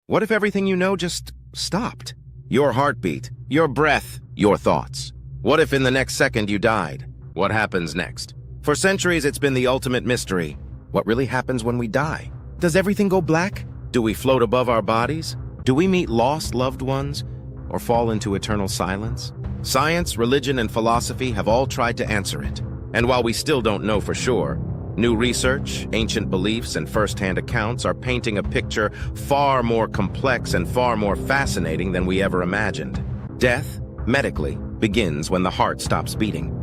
What if everything you know just stopped? Your heartbeat, your breath, your thoughts. What if in the next second you died? What happens next? For centuries, it's been the ultimate mystery. What really happens when we die? Does everything go black? Do we float above our bodies? Do we meet lost loved ones? Or fall into eternal silence? Science, religion, and philosophy have all tried to answer it. And while we still don't know for sure, new research, ancient beliefs, and first-hand accounts are painting a picture far more complex and far more fascinating than we ever imagined. Death, medically, begins when the heart stops beating.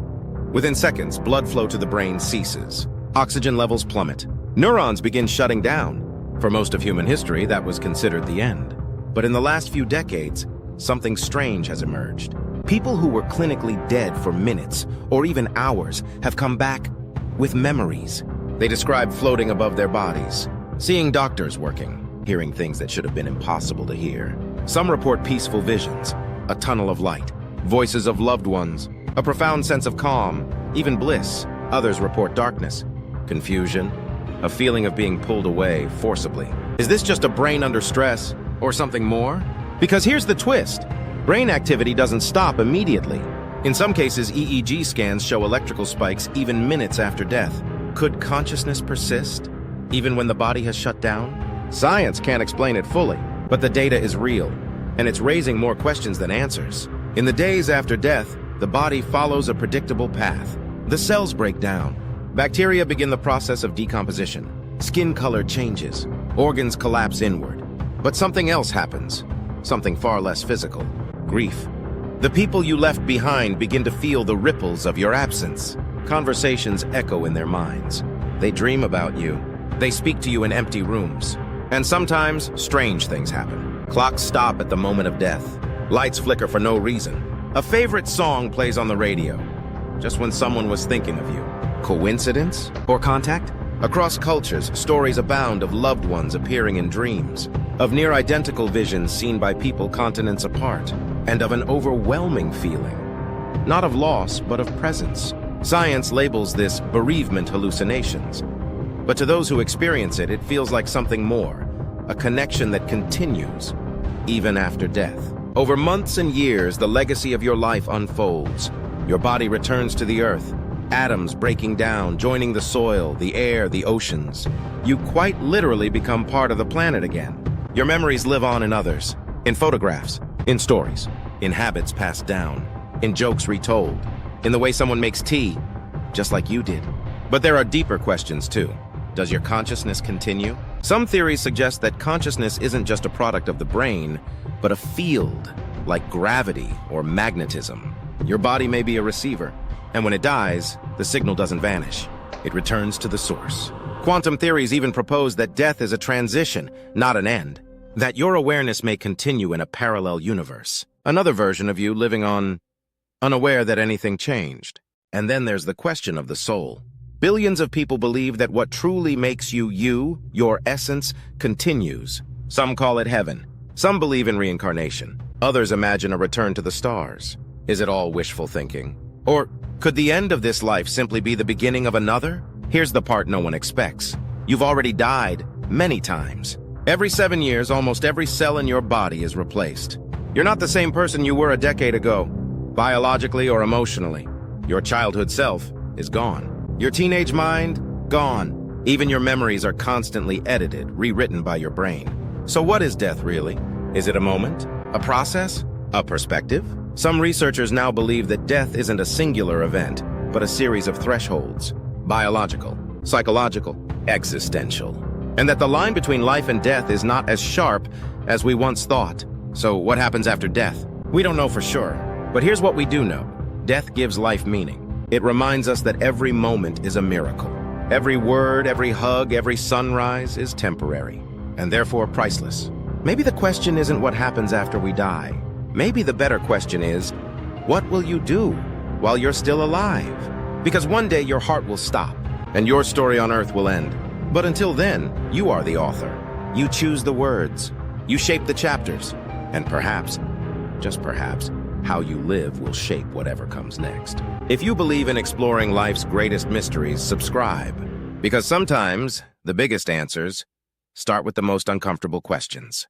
Within seconds, blood flow to the brain ceases. Oxygen levels plummet. Neurons begin shutting down. For most of human history, that was considered the end. But in the last few decades, something strange has emerged. People who were clinically dead for minutes or even hours have come back with memories. They describe floating above their bodies, seeing doctors working, hearing things that should have been impossible to hear. Some report peaceful visions, a tunnel of light, voices of loved ones, a profound sense of calm, even bliss. Others report darkness, confusion, a feeling of being pulled away forcibly. Is this just a brain under stress or something more? Because here's the twist. Brain activity doesn't stop immediately. In some cases, EEG scans show electrical spikes even minutes after death. Could consciousness persist, even when the body has shut down? Science can't explain it fully, but the data is real, and it's raising more questions than answers. In the days after death, the body follows a predictable path. The cells break down. Bacteria begin the process of decomposition. Skin color changes. Organs collapse inward. But something else happens. Something far less physical. Grief. The people you left behind begin to feel the ripples of your absence. Conversations echo in their minds. They dream about you. They speak to you in empty rooms. And sometimes, strange things happen. Clocks stop at the moment of death. Lights flicker for no reason. A favorite song plays on the radio, just when someone was thinking of you. Coincidence? Or contact? Across cultures, stories abound of loved ones appearing in dreams, of near-identical visions seen by people continents apart, and of an overwhelming feeling, not of loss, but of presence. Science labels this bereavement hallucinations. But to those who experience it, it feels like something more, a connection that continues, even after death. Over months and years, the legacy of your life unfolds. Your body returns to the earth, atoms breaking down, joining the soil, the air, the oceans. You quite literally become part of the planet again. Your memories live on in others, in photographs, in stories, in habits passed down, in jokes retold, in the way someone makes tea, just like you did. But there are deeper questions too. Does your consciousness continue? Some theories suggest that consciousness isn't just a product of the brain, but a field, like gravity or magnetism. Your body may be a receiver, and when it dies, the signal doesn't vanish. It returns to the source. Quantum theories even propose that death is a transition, not an end. That your awareness may continue in a parallel universe. Another version of you living on, unaware that anything changed. And then there's the question of the soul. Billions of people believe that what truly makes you you, your essence, continues. Some call it heaven. Some believe in reincarnation. Others imagine a return to the stars. Is it all wishful thinking? Or could the end of this life simply be the beginning of another? Here's the part no one expects. You've already died many times. Every 7 years, almost every cell in your body is replaced. You're not the same person you were a decade ago, biologically or emotionally. Your childhood self is gone. Your teenage mind, gone. Even your memories are constantly edited, rewritten by your brain. So what is death really? Is it a moment? A process? A perspective? Some researchers now believe that death isn't a singular event, but a series of thresholds. Biological, psychological, existential. And that the line between life and death is not as sharp as we once thought. So what happens after death? We don't know for sure. But here's what we do know. Death gives life meaning. It reminds us that every moment is a miracle. Every word, every hug, every sunrise is temporary, and therefore priceless. Maybe the question isn't what happens after we die. Maybe the better question is, what will you do while you're still alive? Because one day your heart will stop, and your story on earth will end. But until then, you are the author. You choose the words. You shape the chapters. And perhaps, just perhaps, how you live will shape whatever comes next. If you believe in exploring life's greatest mysteries, subscribe. Because sometimes, the biggest answers start with the most uncomfortable questions.